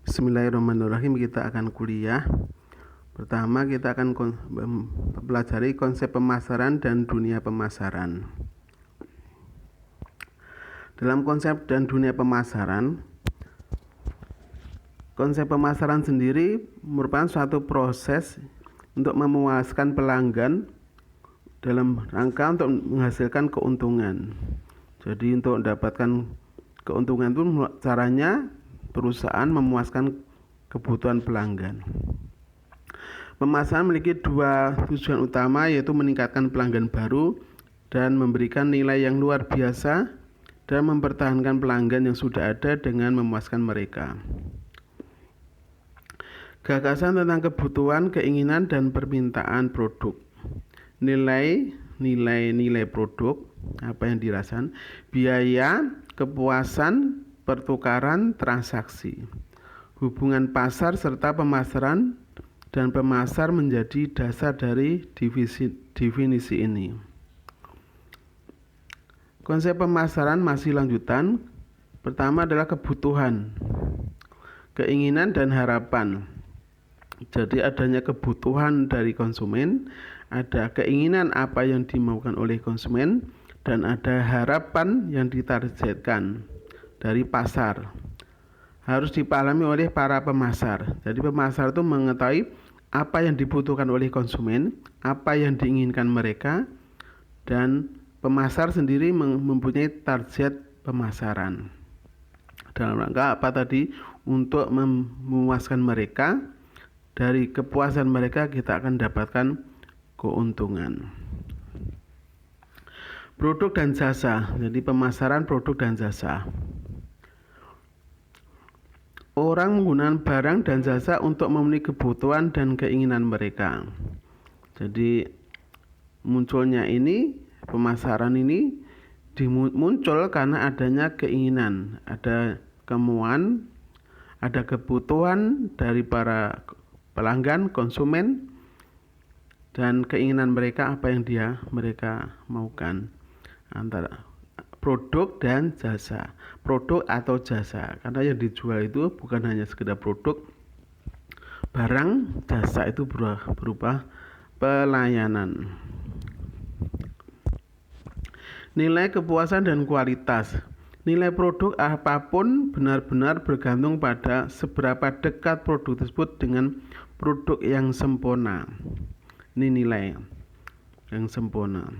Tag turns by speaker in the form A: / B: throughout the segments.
A: Bismillahirrahmanirrahim. Kita akan kuliah. Pertama, kita akan mempelajari konsep pemasaran dan dunia pemasaran. Dalam konsep dan dunia pemasaran, konsep pemasaran sendiri merupakan suatu proses untuk memuaskan pelanggan dalam rangka untuk menghasilkan keuntungan. Jadi untuk mendapatkan keuntungan itu caranya perusahaan memuaskan kebutuhan pelanggan. Pemasaran memiliki dua tujuan utama, yaitu meningkatkan pelanggan baru dan memberikan nilai yang luar biasa dan mempertahankan pelanggan yang sudah ada dengan memuaskan mereka. Gagasan tentang kebutuhan, keinginan, dan permintaan produk. Nilai produk, apa yang dirasakan, biaya, kepuasan, pertukaran, transaksi, hubungan pasar serta pemasaran, dan pemasar menjadi dasar dari definisi ini. Konsep pemasaran masih lanjutan. Pertama adalah kebutuhan, keinginan, dan harapan. Jadi adanya kebutuhan dari konsumen, ada keinginan apa yang dimaukan oleh konsumen, dan ada harapan yang ditargetkan dari pasar. Harus dipahami oleh para pemasar. Jadi pemasar itu mengetahui apa yang dibutuhkan oleh konsumen, apa yang diinginkan mereka, dan pemasar sendiri mempunyai target pemasaran. Dalam rangka apa tadi? Untuk memuaskan mereka. Dari kepuasan mereka kita akan dapatkan keuntungan. Produk dan jasa. Jadi pemasaran produk dan jasa. Orang menggunakan barang dan jasa untuk memenuhi kebutuhan dan keinginan mereka. Jadi munculnya ini, pemasaran ini muncul karena adanya keinginan, ada kemauan, ada kebutuhan dari para pelanggan, konsumen, dan keinginan mereka apa yang mereka maukan. Antara produk dan jasa, produk atau jasa, karena yang dijual itu bukan hanya sekedar produk, barang, jasa itu berupa pelayanan. Nilai, kepuasan, dan kualitas. Nilai produk apapun benar-benar bergantung pada seberapa dekat produk tersebut dengan produk yang sempurna. Ini nilai yang sempurna.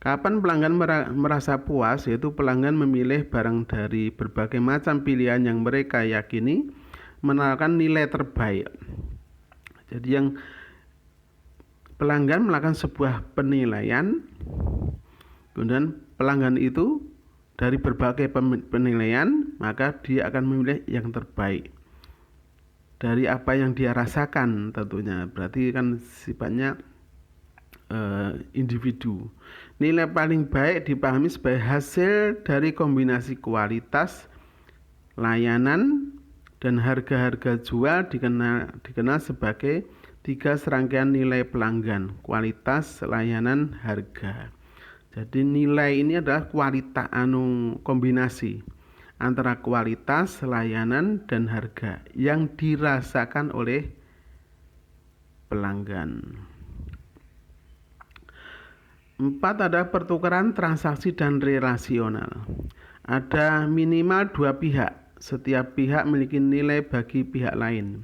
A: Kapan pelanggan merasa puas? Yaitu pelanggan memilih barang dari berbagai macam pilihan yang mereka yakini menawarkan nilai terbaik. Jadi yang pelanggan melakukan sebuah penilaian, kemudian pelanggan itu dari berbagai penilaian, maka dia akan memilih yang terbaik dari apa yang dia rasakan tentunya. Berarti kan sifatnya individu. Nilai paling baik dipahami sebagai hasil dari kombinasi kualitas, layanan, dan harga jual dikenal sebagai 3 serangkaian nilai pelanggan: kualitas, layanan, harga. Jadi nilai ini adalah kualitas kombinasi antara kualitas, layanan, dan harga yang dirasakan oleh pelanggan. 4 ada pertukaran, transaksi, dan relasional. Ada minimal 2 pihak. Setiap pihak memiliki nilai bagi pihak lain.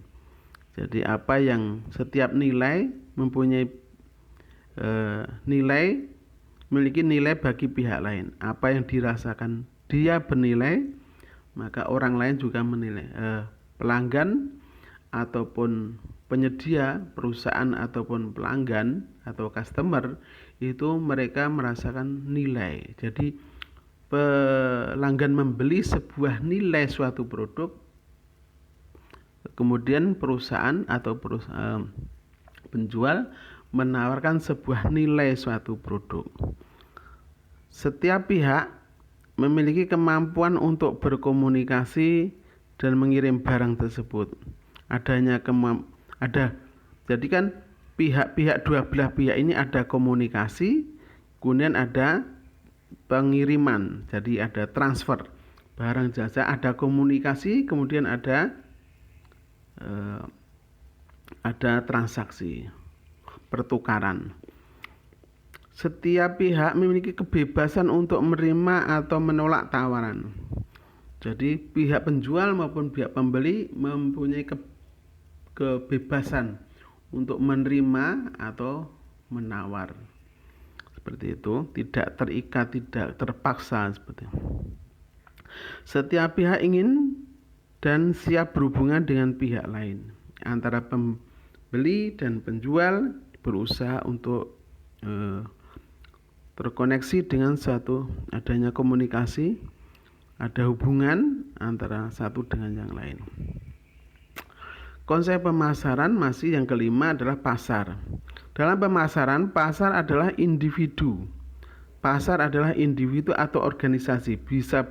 A: Jadi apa yang setiap nilai mempunyai memiliki nilai bagi pihak lain. Apa yang dirasakan dia bernilai, maka orang lain juga menilai. Pelanggan ataupun penyedia, perusahaan ataupun pelanggan atau customer itu mereka merasakan nilai. Jadi pelanggan membeli sebuah nilai suatu produk, kemudian perusahaan atau penjual menawarkan sebuah nilai suatu produk. Setiap pihak memiliki kemampuan untuk berkomunikasi dan mengirim barang tersebut. Jadi kan pihak-pihak, dua belah pihak ini ada komunikasi, kemudian ada pengiriman, jadi ada transfer barang jasa, ada komunikasi, kemudian ada ada transaksi pertukaran. Setiap pihak memiliki kebebasan untuk menerima atau menolak tawaran. Jadi pihak penjual maupun pihak pembeli mempunyai kebebasan untuk menerima atau menawar. Seperti itu, tidak terikat, tidak terpaksa seperti itu. Setiap pihak ingin dan siap berhubungan dengan pihak lain. Antara pembeli dan penjual berusaha untuk terkoneksi dengan adanya komunikasi, ada hubungan antara satu dengan yang lain. Konsep pemasaran masih yang kelima adalah pasar. Dalam pemasaran, pasar adalah individu. Pasar adalah individu atau organisasi. Bisa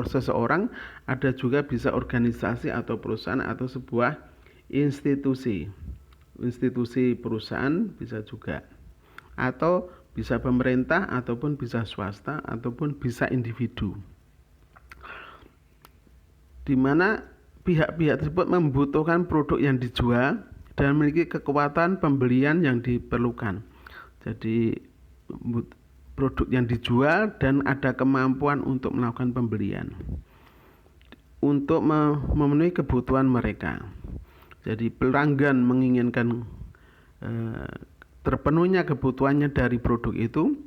A: seseorang, ada juga bisa organisasi atau perusahaan atau sebuah institusi. Institusi perusahaan bisa juga. Atau bisa pemerintah ataupun bisa swasta ataupun bisa individu. Di mana pihak-pihak tersebut membutuhkan produk yang dijual dan memiliki kekuatan pembelian yang diperlukan. Jadi produk yang dijual dan ada kemampuan untuk melakukan pembelian untuk memenuhi kebutuhan mereka. Jadi pelanggan menginginkan terpenuhnya kebutuhannya dari produk itu,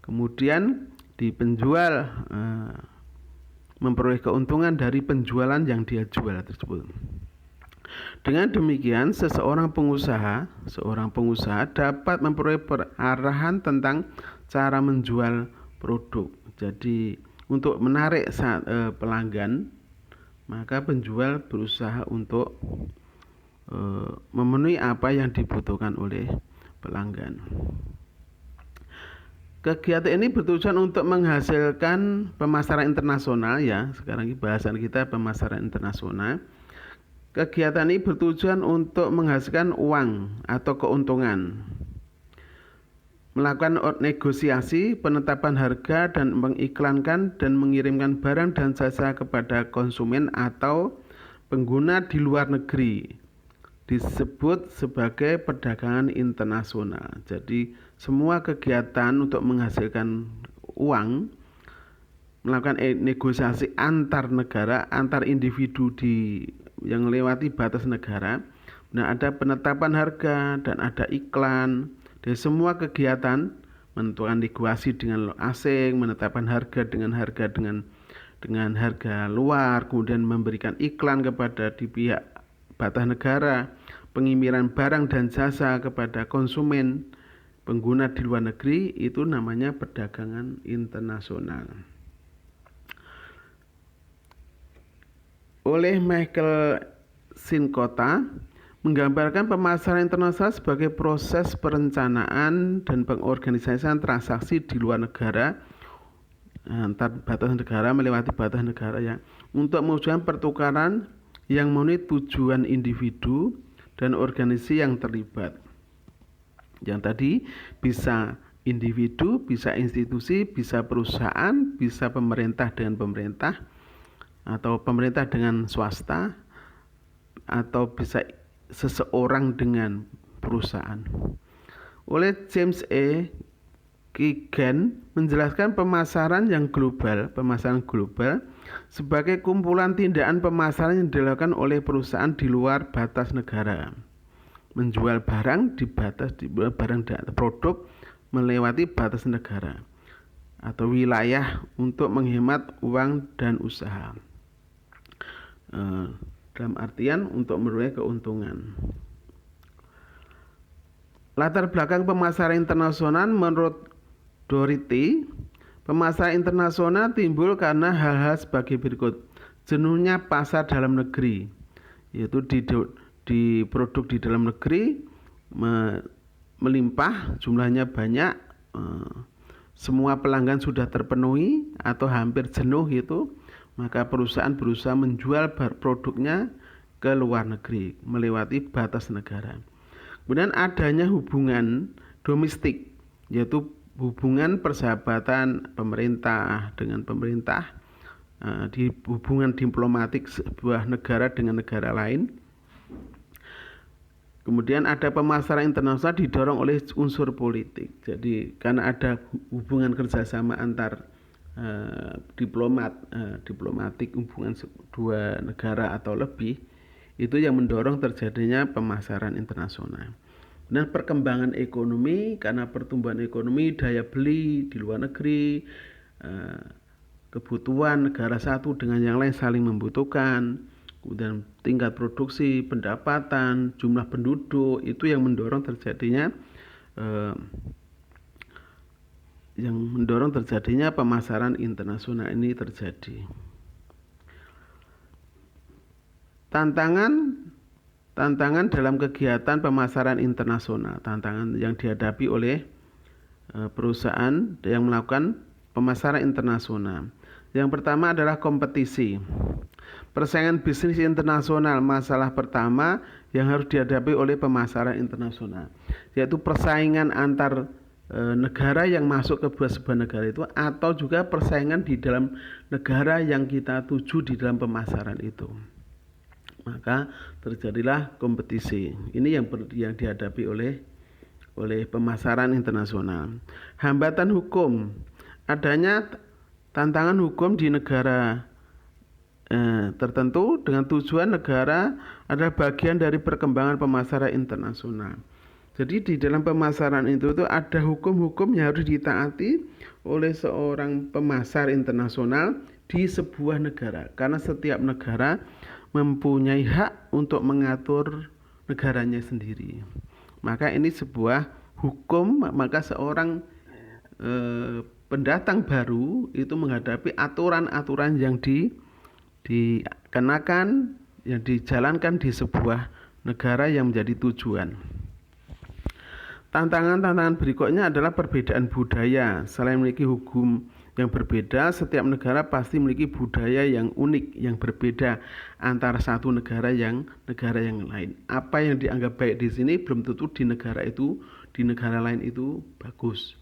A: kemudian di penjual memperoleh keuntungan dari penjualan yang dia jual tersebut. Dengan demikian, seorang pengusaha dapat memperoleh arahan tentang cara menjual produk. Jadi, untuk menarik pelanggan, maka penjual berusaha untuk memenuhi apa yang dibutuhkan oleh pelanggan. Kegiatan ini bertujuan untuk menghasilkan pemasaran internasional ya. Sekarang ini bahasan kita pemasaran internasional. Kegiatan ini bertujuan untuk menghasilkan uang atau keuntungan. Melakukan negosiasi, penetapan harga dan mengiklankan dan mengirimkan barang dan jasa kepada konsumen atau pengguna di luar negeri. Disebut sebagai perdagangan internasional. Jadi semua kegiatan untuk menghasilkan uang, melakukan negosiasi antar negara, antar individu yang melewati batas negara. Nah, ada penetapan harga dan ada iklan. Dari semua kegiatan menentukan negosiasi dengan asing, menetapkan harga dengan harga luar, kemudian memberikan iklan kepada di pihak batas negara, pengiriman barang dan jasa kepada konsumen pengguna di luar negeri, itu namanya perdagangan internasional. Oleh Michael Sinkota menggambarkan pemasaran internasional sebagai proses perencanaan dan pengorganisasian transaksi di luar negara antar batas negara melewati batas negara ya, untuk mewujudkan pertukaran yang memenuhi tujuan individu dan organisasi yang terlibat. Yang tadi bisa individu, bisa institusi, bisa perusahaan, bisa pemerintah dengan pemerintah, atau pemerintah dengan swasta, atau bisa seseorang dengan perusahaan. Oleh James E. Keegan menjelaskan pemasaran global sebagai kumpulan tindakan pemasaran yang dilakukan oleh perusahaan di luar batas negara. Menjual barang produk melewati batas negara atau wilayah untuk menghemat uang dan usaha. Dalam artian untuk memperoleh keuntungan. Latar belakang pemasaran internasional menurut Doherty, pemasaran internasional timbul karena hal-hal sebagai berikut. Jenuhnya pasar dalam negeri, yaitu di produk di dalam negeri melimpah, jumlahnya banyak, semua pelanggan sudah terpenuhi atau hampir jenuh itu, maka perusahaan berusaha menjual produknya ke luar negeri melewati batas negara. Kemudian adanya hubungan domestik, yaitu hubungan persahabatan pemerintah dengan pemerintah, di hubungan diplomatik sebuah negara dengan negara lain. Kemudian ada pemasaran internasional didorong oleh unsur politik. Jadi karena ada hubungan kerjasama antar diplomatik, hubungan dua negara atau lebih, itu yang mendorong terjadinya pemasaran internasional. Dan perkembangan ekonomi, karena pertumbuhan ekonomi, daya beli di luar negeri, kebutuhan negara satu dengan yang lain saling membutuhkan, kemudian tingkat produksi, pendapatan, jumlah penduduk, itu yang mendorong terjadinya pemasaran internasional ini terjadi. Tantangan dalam kegiatan pemasaran internasional, tantangan yang dihadapi oleh perusahaan yang melakukan pemasaran internasional. Yang pertama adalah kompetisi. Persaingan bisnis internasional, masalah pertama yang harus dihadapi oleh pemasaran internasional, yaitu persaingan antar negara yang masuk ke sebuah negara itu, atau juga persaingan di dalam negara yang kita tuju di dalam pemasaran itu. Maka terjadilah kompetisi. Ini yang dihadapi oleh pemasaran internasional. Hambatan hukum, adanya tantangan hukum di negara tertentu dengan tujuan negara adalah bagian dari perkembangan pemasaran internasional. Jadi di dalam pemasaran itu ada hukum-hukum yang harus ditaati oleh seorang pemasar internasional di sebuah negara, karena setiap negara mempunyai hak untuk mengatur negaranya sendiri. Maka ini sebuah hukum, maka seorang pendatang baru itu menghadapi aturan-aturan yang dikenakan, yang dijalankan di sebuah negara yang menjadi tujuan. Tantangan berikutnya adalah perbedaan budaya. Selain memiliki hukum yang berbeda, setiap negara pasti memiliki budaya yang unik, yang berbeda antara satu negara yang lain. Apa yang dianggap baik di sini belum tentu di negara lain itu bagus.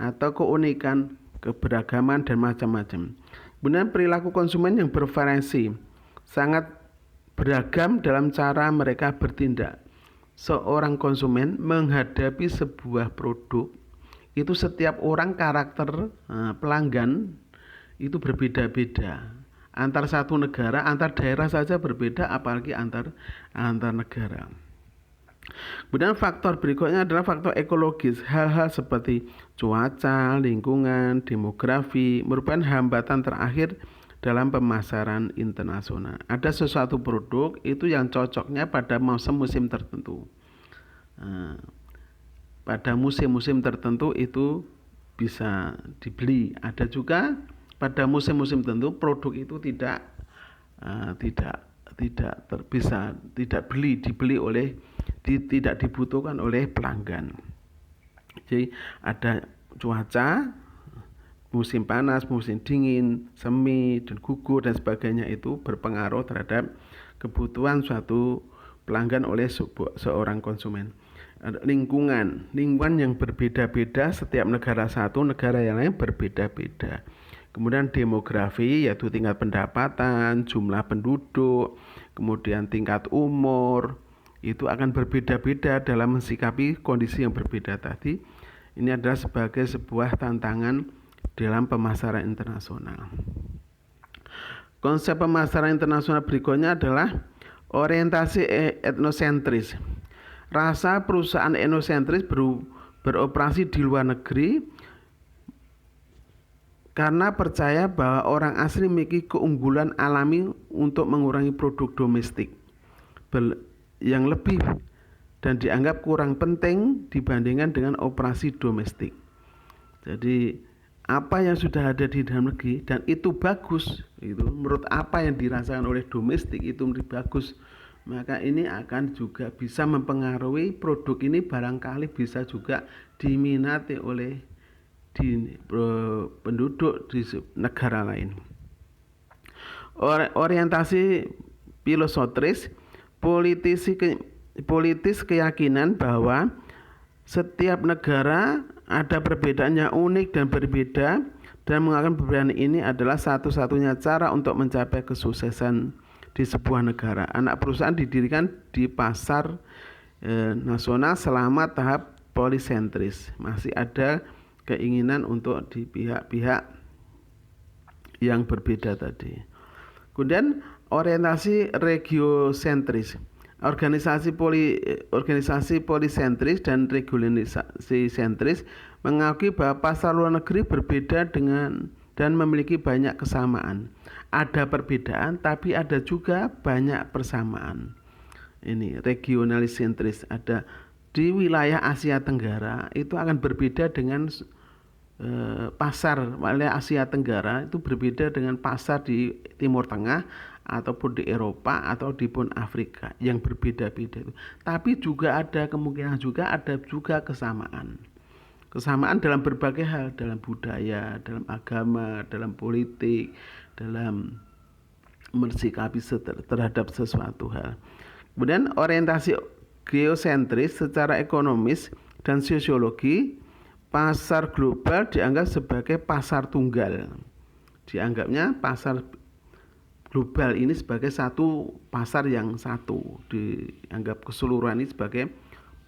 A: Atau keunikan, keberagaman dan macam-macam. Kemudian perilaku konsumen yang bervariasi, sangat beragam dalam cara mereka bertindak. Seorang konsumen menghadapi sebuah produk, itu setiap orang karakter pelanggan itu berbeda-beda. Antar satu negara, antar daerah saja berbeda, apalagi antar negara. Kemudian faktor berikutnya adalah faktor ekologis. Hal-hal seperti cuaca, lingkungan, demografi merupakan hambatan terakhir dalam pemasaran internasional. Ada sesuatu produk itu yang cocoknya pada musim-musim tertentu. Pada musim-musim tertentu itu bisa dibeli. Ada juga pada musim-musim tertentu produk itu tidak dibutuhkan oleh pelanggan. Jadi ada cuaca, musim panas, musim dingin, semi dan gugur dan sebagainya itu berpengaruh terhadap kebutuhan suatu pelanggan oleh seorang konsumen. Lingkungan yang berbeda-beda, setiap negara satu, negara yang lain berbeda-beda. Kemudian demografi, yaitu tingkat pendapatan, jumlah penduduk, kemudian tingkat umur, itu akan berbeda-beda dalam mensikapi kondisi yang berbeda tadi. Ini adalah sebagai sebuah tantangan dalam pemasaran internasional. Konsep pemasaran internasional berikutnya adalah orientasi etnosentris. Rasa perusahaan etnosentris beroperasi di luar negeri karena percaya bahwa orang asli memiliki keunggulan alami untuk mengurangi produk domestik yang lebih dan dianggap kurang penting dibandingkan dengan operasi domestik. Jadi apa yang sudah ada di dalam negeri dan itu bagus, itu menurut apa yang dirasakan oleh domestik itu bagus, maka ini akan juga bisa mempengaruhi produk ini barangkali bisa juga diminati oleh penduduk di negara lain. Orientasi filosofis politis keyakinan bahwa setiap negara ada perbedaan yang unik dan berbeda, dan menganggap perbedaan ini adalah satu-satunya cara untuk mencapai kesuksesan di sebuah negara. Anak perusahaan didirikan di pasar nasional selama tahap polisentris. Masih ada keinginan untuk di pihak-pihak yang berbeda tadi. Kemudian orientasi regiosentris. Organisasi polisentris dan regulasi sentris mengakui bahwa pasar luar negeri berbeda dengan dan memiliki banyak kesamaan. Ada perbedaan tapi ada juga banyak persamaan. Ini regionalis sentris, ada di wilayah Asia Tenggara itu akan berbeda dengan pasar wilayah Asia Tenggara itu berbeda dengan pasar di Timur Tengah ataupun di Eropa atau di pun Afrika yang berbeda-beda itu. Tapi juga ada kemungkinan ada juga kesamaan. Kesamaan dalam berbagai hal, dalam budaya, dalam agama, dalam politik, dalam bersikapi terhadap sesuatu hal. Kemudian orientasi geosentris secara ekonomis dan sosiologi, pasar global dianggap sebagai pasar tunggal. Dianggapnya pasar global ini sebagai satu pasar yang satu, dianggap keseluruhan ini sebagai,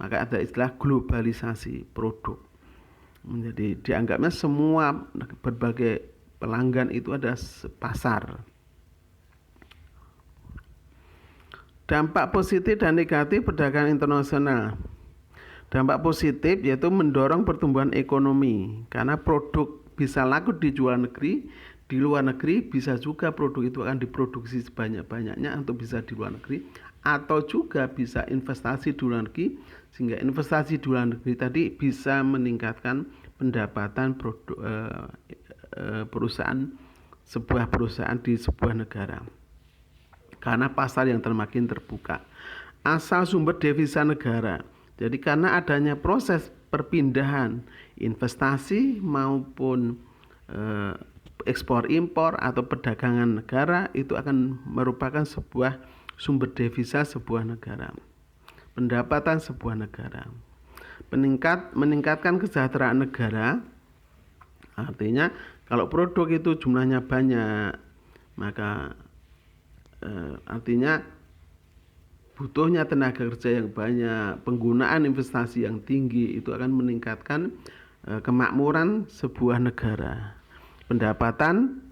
A: maka ada istilah globalisasi produk. Jadi dianggapnya semua berbagai pelanggan itu ada pasar. Dampak positif dan negatif perdagangan internasional. Dampak positif yaitu mendorong pertumbuhan ekonomi karena produk bisa laku dijual negeri, di luar negeri bisa juga produk itu akan diproduksi sebanyak-banyaknya untuk bisa di luar negeri, atau juga bisa investasi di luar negeri sehingga investasi di luar negeri tadi bisa meningkatkan pendapatan sebuah perusahaan di sebuah negara karena pasar yang semakin terbuka. Asal sumber devisa negara. Jadi karena adanya proses perpindahan investasi maupun ekspor impor atau perdagangan negara itu akan merupakan sebuah sumber devisa sebuah negara, pendapatan sebuah negara. Meningkatkan kesejahteraan negara, artinya kalau produk itu jumlahnya banyak, maka artinya butuhnya tenaga kerja yang banyak, penggunaan investasi yang tinggi itu akan meningkatkan kemakmuran sebuah negara. Pendapatan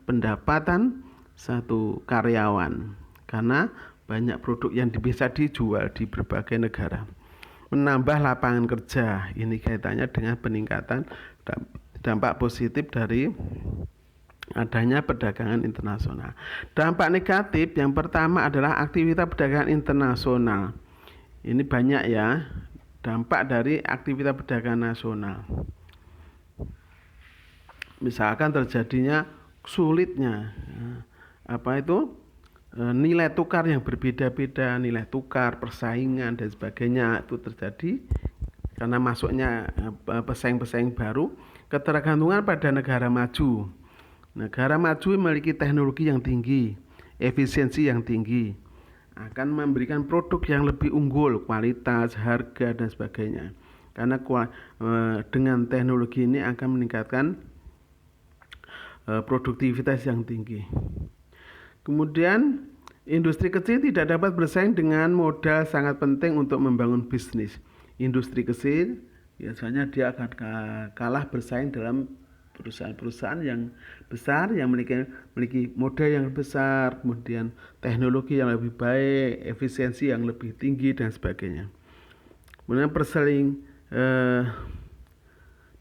A: satu karyawan karena banyak produk yang bisa dijual di berbagai negara. Menambah lapangan kerja, ini kaitannya dengan peningkatan dampak positif dari adanya perdagangan internasional. Dampak negatif yang pertama adalah aktivitas perdagangan internasional. Ini banyak ya dampak dari aktivitas perdagangan nasional. Misalkan terjadinya sulitnya nilai tukar yang berbeda-beda, nilai tukar, persaingan dan sebagainya itu terjadi karena masuknya pesaing-pesaing baru, ketergantungan pada negara maju. Negara maju memiliki teknologi yang tinggi, efisiensi yang tinggi, akan memberikan produk yang lebih unggul, kualitas, harga dan sebagainya. Karena dengan teknologi ini akan meningkatkan produktivitas yang tinggi. Kemudian industri kecil tidak dapat bersaing dengan modal sangat penting untuk membangun bisnis. Industri kecil biasanya dia akan kalah bersaing dalam perusahaan-perusahaan yang besar yang memiliki modal yang besar, kemudian teknologi yang lebih baik, efisiensi yang lebih tinggi dan sebagainya. Kemudian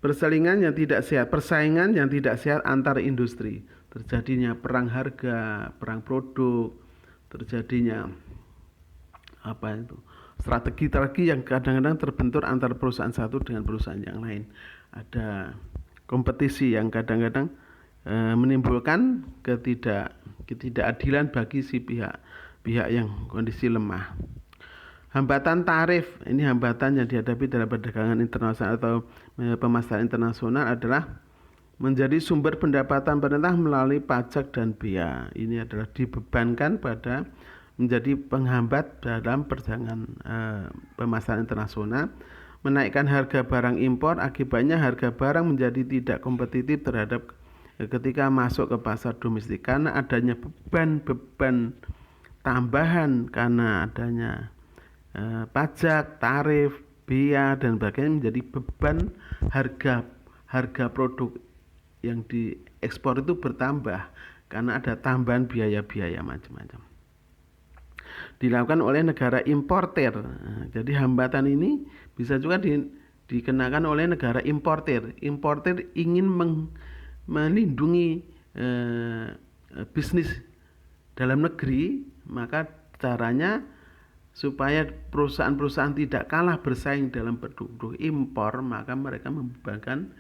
A: persaingan yang tidak sehat antar industri, terjadinya perang harga, perang produk, terjadinya strategi yang kadang-kadang terbentur antar perusahaan satu dengan perusahaan yang lain. Ada kompetisi yang kadang-kadang menimbulkan ketidakadilan bagi si pihak yang kondisi lemah. Hambatan tarif, ini hambatan yang dihadapi dalam perdagangan internasional atau pemasaran internasional adalah menjadi sumber pendapatan pemerintah melalui pajak dan bea. Ini adalah dibebankan pada menjadi penghambat dalam perdagangan pemasaran internasional, menaikkan harga barang impor, akibatnya harga barang menjadi tidak kompetitif terhadap ketika masuk ke pasar domestik karena adanya beban tambahan karena adanya pajak, tarif, bea dan sebagainya menjadi beban harga produk yang diekspor itu bertambah karena ada tambahan biaya-biaya macam-macam. Dilakukan oleh negara importer. Jadi hambatan ini bisa juga dikenakan oleh negara importer. Importer ingin melindungi bisnis dalam negeri, maka caranya supaya perusahaan-perusahaan tidak kalah bersaing dalam produk impor, maka mereka membebankan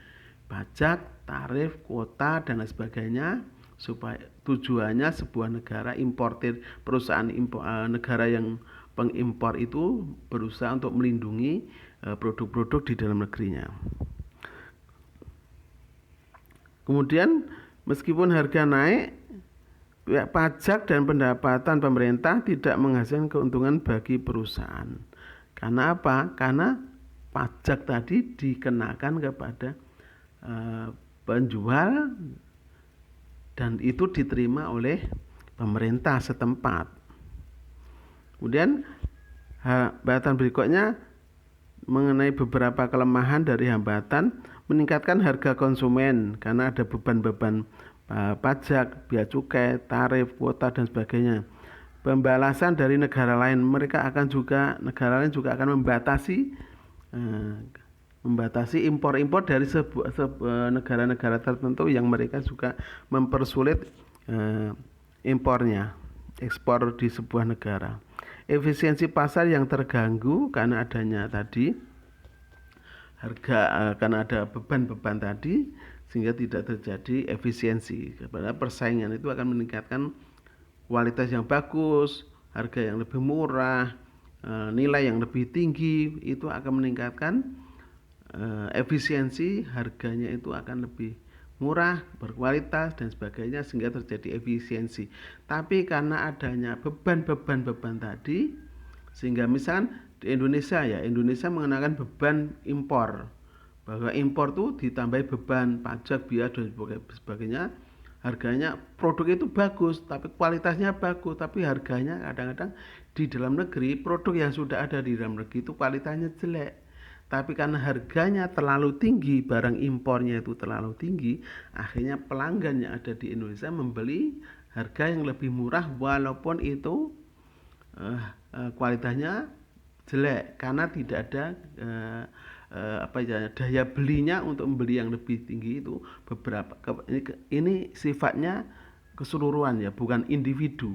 A: pajak, tarif, kuota dan lain sebagainya, supaya tujuannya sebuah negara importer, perusahaan negara yang pengimpor itu berusaha untuk melindungi produk-produk di dalam negerinya. Kemudian meskipun harga naik, pajak dan pendapatan pemerintah tidak menghasilkan keuntungan bagi perusahaan. Karena apa? Karena pajak tadi dikenakan kepada penjual dan itu diterima oleh pemerintah setempat. Kemudian hambatan berikutnya mengenai beberapa kelemahan dari hambatan, meningkatkan harga konsumen karena ada beban-beban pajak, bea cukai, tarif, kuota dan sebagainya. Pembalasan dari negara lain, negara lain juga akan membatasi impor-impor dari negara-negara tertentu yang mereka juga mempersulit impornya, ekspor di sebuah negara. Efisiensi pasar yang terganggu karena adanya tadi karena ada beban-beban tadi, sehingga tidak terjadi efisiensi. Karena persaingan itu akan meningkatkan kualitas yang bagus, harga yang lebih murah, nilai yang lebih tinggi, itu akan meningkatkan efisiensi, harganya itu akan lebih murah, berkualitas dan sebagainya, sehingga terjadi efisiensi. Tapi karena adanya beban-beban tadi, sehingga misalkan di Indonesia mengenakan beban impor, bahwa impor itu ditambah beban pajak, biaya dan sebagainya. Harganya produk itu bagus, tapi kualitasnya bagus, tapi harganya kadang-kadang di dalam negeri, produk yang sudah ada di dalam negeri itu kualitasnya jelek. Tapi karena harganya terlalu tinggi, barang impornya itu terlalu tinggi, akhirnya pelanggan yang ada di Indonesia membeli harga yang lebih murah walaupun itu kualitasnya jelek karena tidak ada daya belinya untuk membeli yang lebih tinggi itu. Ini sifatnya keseluruhan ya, bukan individu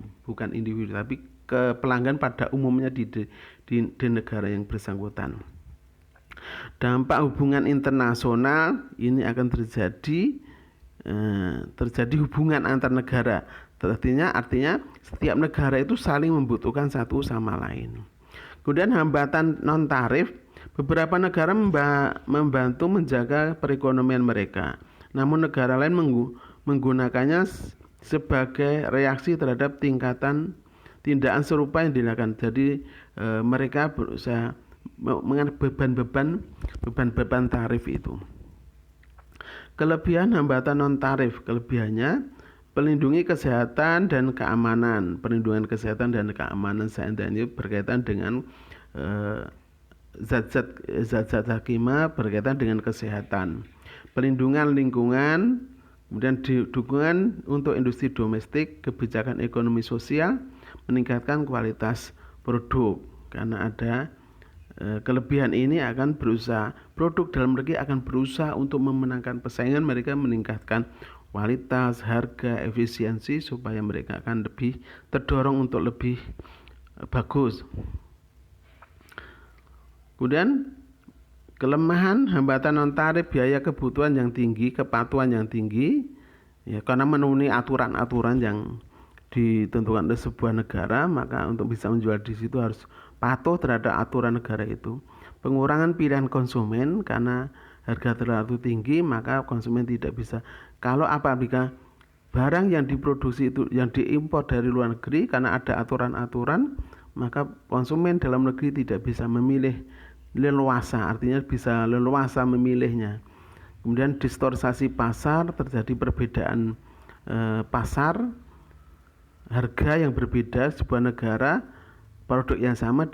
A: tapi ke pelanggan pada umumnya di negara yang bersangkutan. Dampak hubungan internasional ini akan terjadi hubungan antar negara. Artinya setiap negara itu saling membutuhkan satu sama lain. Kemudian hambatan non tarif, beberapa negara membantu menjaga perekonomian mereka, namun negara lain menggunakannya sebagai reaksi terhadap tindakan serupa yang dilakukan. Jadi mereka berusaha mengenai beban tarif itu. Kelebihan hambatan non tarif, kelebihannya pelindungi kesehatan dan keamanan. Perlindungan kesehatan dan keamanan seandainya berkaitan dengan zat-zat hakimah berkaitan dengan kesehatan. Perlindungan lingkungan, kemudian dukungan untuk industri domestik, kebijakan ekonomi sosial, meningkatkan kualitas produk. Karena ada kelebihan ini akan berusaha, produk dalam negeri akan berusaha untuk memenangkan persaingan, mereka meningkatkan kualitas, harga, efisiensi supaya mereka akan lebih terdorong untuk lebih bagus. Kemudian kelemahan hambatan non tarif, biaya kebutuhan yang tinggi, kepatuhan yang tinggi, ya karena memenuhi aturan-aturan yang ditentukan oleh sebuah negara, maka untuk bisa menjual di situ harus patuh terhadap aturan negara itu. Pengurangan pilihan konsumen karena harga terlalu tinggi, maka konsumen tidak bisa. Kalau apabila barang yang diproduksi itu yang diimpor dari luar negeri karena ada aturan-aturan, maka konsumen dalam negeri tidak bisa memilih leluasa, artinya bisa leluasa memilihnya. Kemudian distorsi pasar, terjadi perbedaan pasar, harga yang berbeda sebuah negara produk yang sama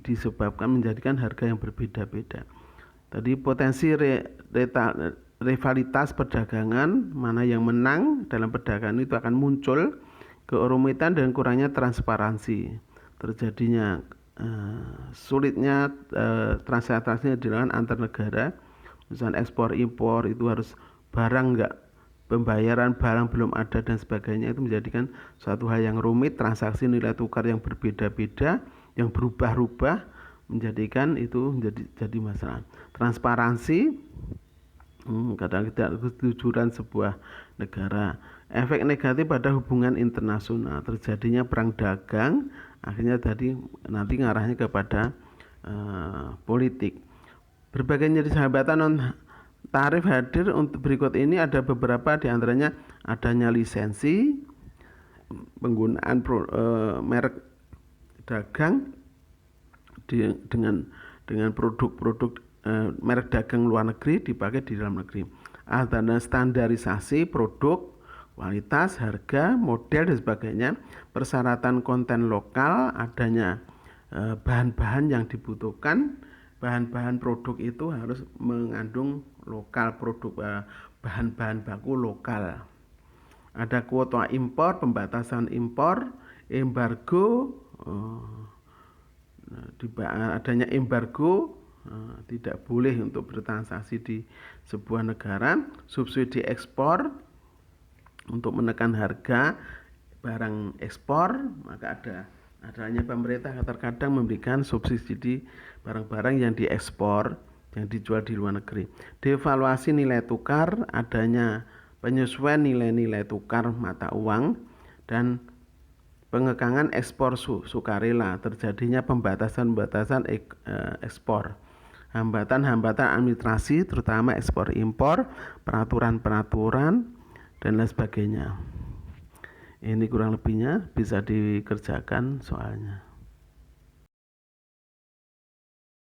A: disebabkan menjadikan harga yang berbeda-beda. Tadi potensi rivalitas perdagangan, mana yang menang dalam perdagangan itu akan muncul, kerumitan dan kurangnya transparansi, terjadinya sulitnya transaksi dilakukan antar negara, misalnya ekspor impor itu harus barang enggak, pembayaran barang belum ada dan sebagainya, itu menjadikan suatu hal yang rumit, transaksi nilai tukar yang berbeda-beda, yang berubah-ubah, menjadikan itu jadi masalah. Transparansi, kadang tidak kejujuran sebuah negara. Efek negatif pada hubungan internasional, terjadinya perang dagang, akhirnya nanti ngarahnya kepada politik. Berbagai jenis hambatan non tarif hadir. Untuk berikut ini ada beberapa, diantaranya adanya lisensi, penggunaan merek dagang dengan produk-produk merek dagang luar negeri dipakai di dalam negeri. Adanya standarisasi produk, kualitas, harga, model dan sebagainya. Persyaratan konten lokal, adanya bahan-bahan yang dibutuhkan. Bahan-bahan produk itu harus mengandung lokal, produk bahan-bahan baku lokal. Ada kuota impor, pembatasan impor, embargo, adanya embargo, tidak boleh untuk bertransaksi di sebuah negara. Subsidi ekspor untuk menekan harga barang ekspor, maka adanya pemerintah terkadang memberikan subsidi barang-barang yang diekspor, yang dijual di luar negeri. Devaluasi nilai tukar, adanya penyesuaian nilai-nilai tukar mata uang, dan pengekangan ekspor sukarela, terjadinya pembatasan-pembatasan ekspor. Hambatan-hambatan administrasi, terutama ekspor impor, peraturan-peraturan, dan lain sebagainya. Ini kurang lebihnya, bisa dikerjakan soalnya.